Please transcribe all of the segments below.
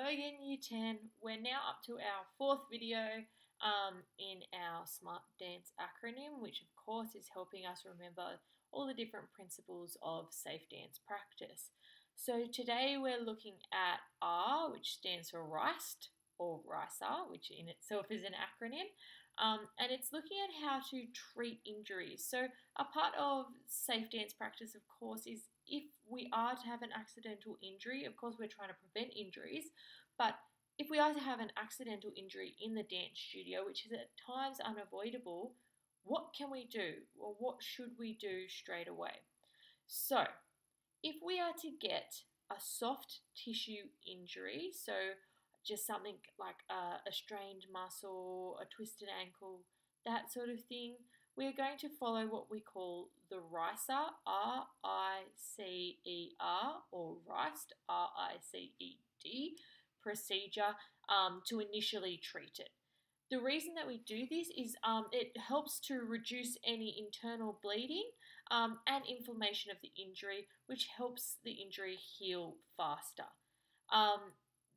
Hello again, Year 10. We're now up to our fourth video in our Smart Dance acronym, which of course is helping us remember all the different principles of safe dance practice. So today we're looking at R, which stands for RICE, or RICER, which in itself is an acronym, and it's looking at how to treat injuries. So a part of safe dance practice, of course, is if we are to have an accidental injury, of course we're trying to prevent injuries, but if we are to have an accidental injury in the dance studio, which is at times unavoidable, what can we do, or what should we do straight away? So if we are to get a soft tissue injury, so just something like a strained muscle, a twisted ankle, that sort of thing, we're going to follow what we call the RICER, R-I-C-E-R, or RICED, R-I-C-E-D, procedure to initially treat it. The reason that we do this is it helps to reduce any internal bleeding and inflammation of the injury, which helps the injury heal faster.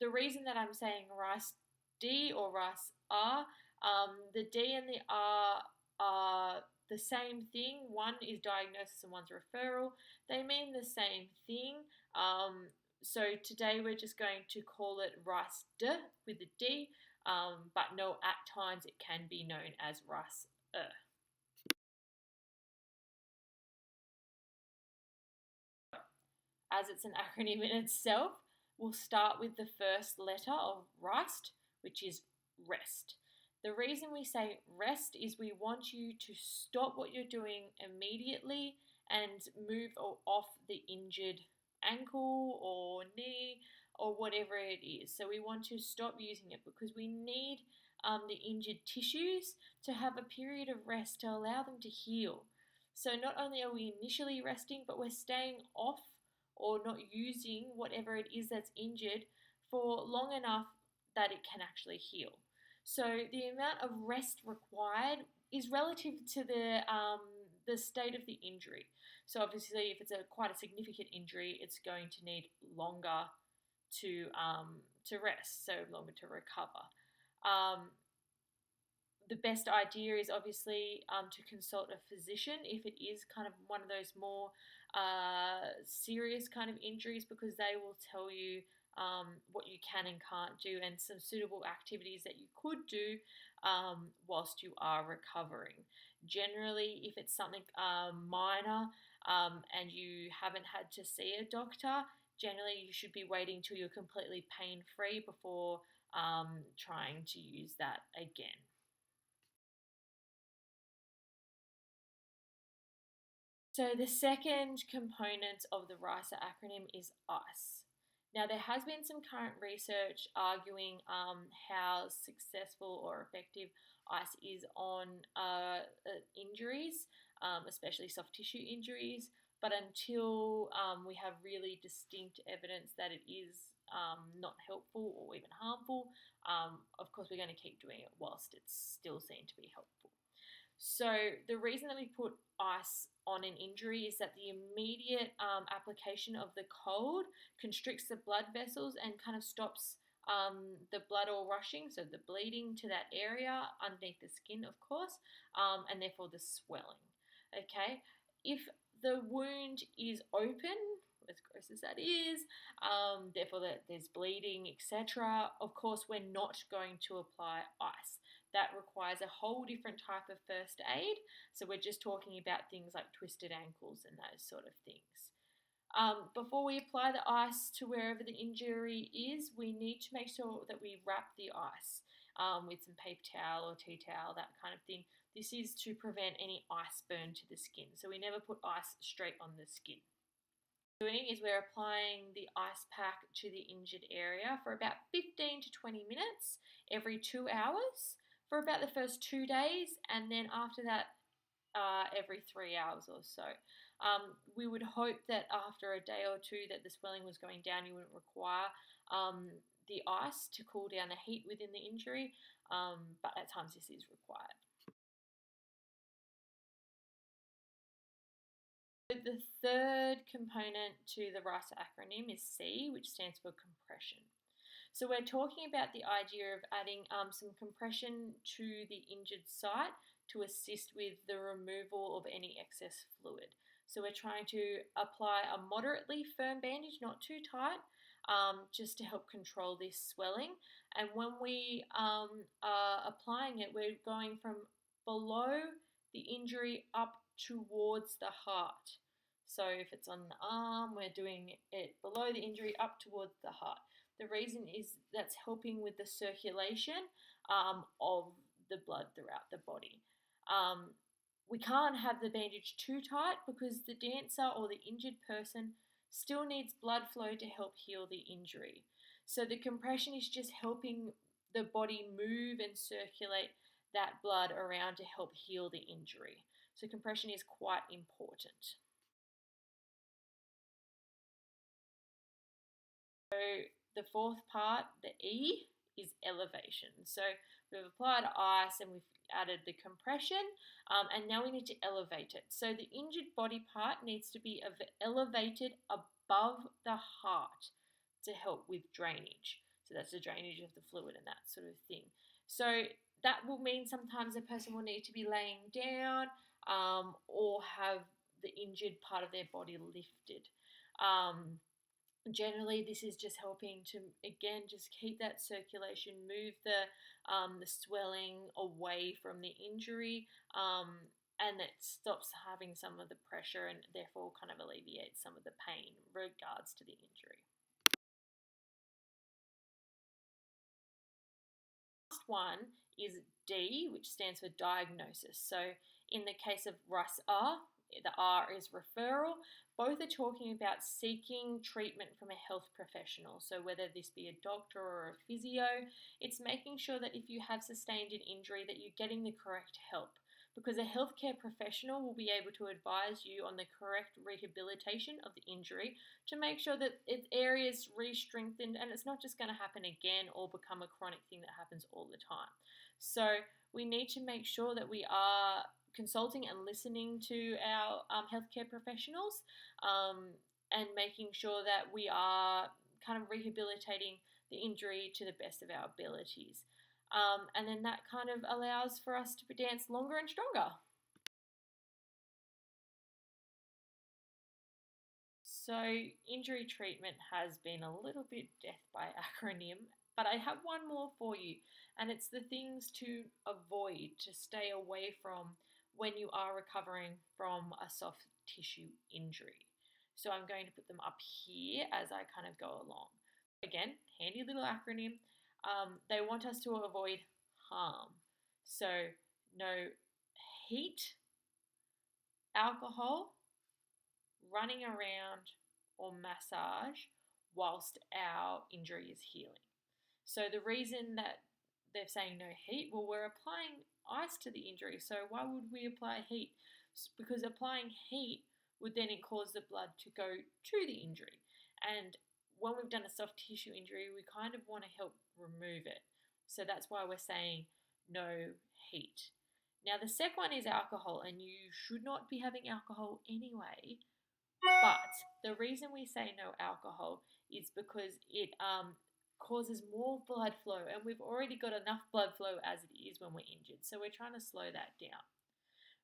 The reason that I'm saying RICE D or RICE R, the D and the R are the same thing. One is diagnosis and one's referral. They mean the same thing. So today we're just going to call it RICE D with a D, but no, at times it can be known as RICE E. As it's an acronym in itself, we'll start with the first letter of RICE, which is rest. The reason we say rest is we want you to stop what you're doing immediately and move off the injured ankle or knee or whatever it is. So we want to stop using it because we need the injured tissues to have a period of rest to allow them to heal. So not only are we initially resting, but we're staying off or not using whatever it is that's injured for long enough that it can actually heal. So the amount of rest required is relative to the state of the injury. So obviously, if it's quite a significant injury, it's going to need longer to rest, so longer to recover. The best idea is obviously to consult a physician if it is kind of one of those more serious kind of injuries, because they will tell you what you can and can't do and some suitable activities that you could do whilst you are recovering. Generally, if it's something minor and you haven't had to see a doctor, generally you should be waiting till you're completely pain-free before trying to use that again. So the second component of the RICER acronym is ICE. Now there has been some current research arguing how successful or effective ICE is on injuries, especially soft tissue injuries, but until we have really distinct evidence that it is not helpful or even harmful, of course we're going to keep doing it whilst it's still seen to be helpful. So the reason that we put ICE on an injury is that the immediate application of the cold constricts the blood vessels and kind of stops the blood all rushing, so the bleeding to that area underneath the skin, of course, and therefore the swelling. Okay, if the wound is open, as gross as that is, therefore there's bleeding, etc., of course we're not going to apply ICE. That requires a whole different type of first aid. So we're just talking about things like twisted ankles and those sort of things. Before we apply the ICE to wherever the injury is, we need to make sure that we wrap the ICE with some paper towel or tea towel, that kind of thing. This is to prevent any ice burn to the skin. So we never put ICE straight on the skin. What we're doing is we're applying the ice pack to the injured area for about 15 to 20 minutes every 2 hours for about the first 2 days, and then after that every 3 hours or so. We would hope that after a day or two that the swelling was going down, you wouldn't require the ice to cool down the heat within the injury, but at times this is required. The third component to the RICER acronym is C, which stands for compression. So we're talking about the idea of adding some compression to the injured site to assist with the removal of any excess fluid. So we're trying to apply a moderately firm bandage, not too tight, just to help control this swelling. And when we are applying it, we're going from below the injury up towards the heart. So if it's on the arm, we're doing it below the injury up towards the heart. The reason is that's helping with the circulation of the blood throughout the body. We can't have the bandage too tight because the dancer or the injured person still needs blood flow to help heal the injury. So the compression is just helping the body move and circulate that blood around to help heal the injury. So compression is quite important. So the fourth part, the E, is elevation. So we've applied ice and we've added the compression, and now we need to elevate it. So the injured body part needs to be elevated above the heart to help with drainage. So that's the drainage of the fluid and that sort of thing. So that will mean sometimes a person will need to be laying down or have the injured part of their body lifted. Generally, this is just helping to, again, just keep that circulation, move the swelling away from the injury, and it stops having some of the pressure and therefore kind of alleviates some of the pain in regards to the injury. Last one is D, which stands for diagnosis. So in the case of RICE-R, the R is referral. Both are talking about seeking treatment from a health professional. So whether this be a doctor or a physio, it's making sure that if you have sustained an injury that you're getting the correct help, because a healthcare professional will be able to advise you on the correct rehabilitation of the injury to make sure that its area is re-strengthened and it's not just going to happen again or become a chronic thing that happens all the time. So we need to make sure that we are consulting and listening to our healthcare professionals and making sure that we are kind of rehabilitating the injury to the best of our abilities. And then that kind of allows for us to dance longer and stronger. So injury treatment has been a little bit death by acronym, but I have one more for you, and it's the things to avoid, to stay away from when you are recovering from a soft tissue injury. So I'm going to put them up here as I kind of go along. Again, handy little acronym. They want us to avoid harm. So no heat, alcohol, running around or massage whilst our injury is healing. So the reason that they're saying no heat, well, we're applying ice to the injury, so why would we apply heat? Because applying heat would then cause the blood to go to the injury, and when we've done a soft tissue injury, we kind of want to help remove it. So that's why we're saying no heat. Now the second one is alcohol, and you should not be having alcohol anyway, but the reason we say no alcohol is because it causes more blood flow, and we've already got enough blood flow as it is when we're injured, so we're trying to slow that down.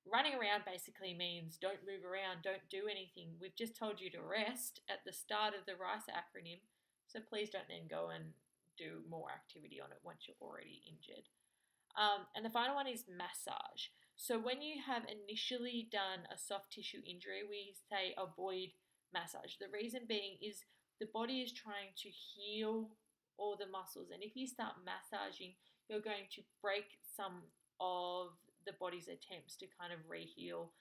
Running around basically means don't move around, don't do anything. We've just told you to rest at the start of the RICE acronym, so please don't then go and do more activity on it once you're already injured. And the final one is massage. So when you have initially done a soft tissue injury, we say avoid massage. The reason being is the body is trying to heal all the muscles, and if you start massaging, you're going to break some of the body's attempts to kind of re-heal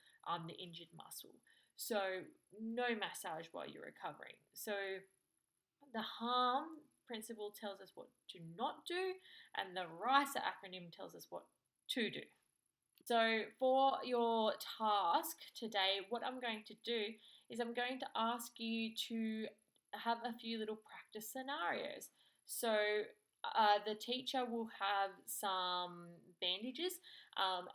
the injured muscle. So no massage while you're recovering. So the harm principle tells us what to not do, and the RICE acronym tells us what to do. So for your task today, what I'm going to do is I'm going to ask you to have a few little practice scenarios. So the teacher will have some bandages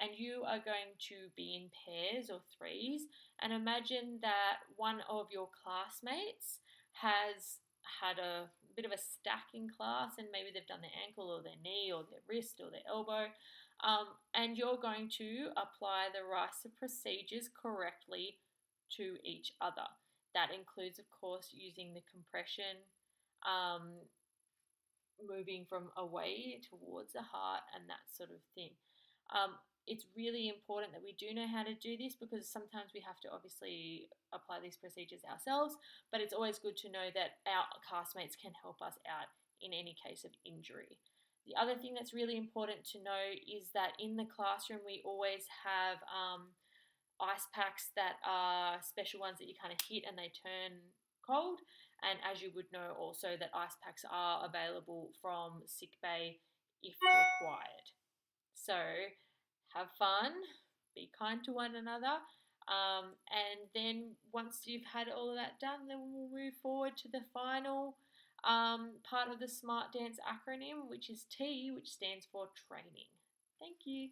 and you are going to be in pairs or threes, and imagine that one of your classmates has had a bit of a stack in class, and maybe they've done their ankle or their knee or their wrist or their elbow, and you're going to apply the RICA procedures correctly to each other. That includes, of course, using the compression, moving from away towards the heart, and that sort of thing. It's really important that we do know how to do this, because sometimes we have to obviously apply these procedures ourselves, but it's always good to know that our classmates can help us out in any case of injury. The other thing that's really important to know is that in the classroom we always have ice packs that are special ones that you kind of hit and they turn cold. And as you would know also, that ice packs are available from sick bay if required. So have fun, be kind to one another, and then once you've had all of that done, then we'll move forward to the final part of the Smart Dance acronym, which is T, which stands for training. Thank you.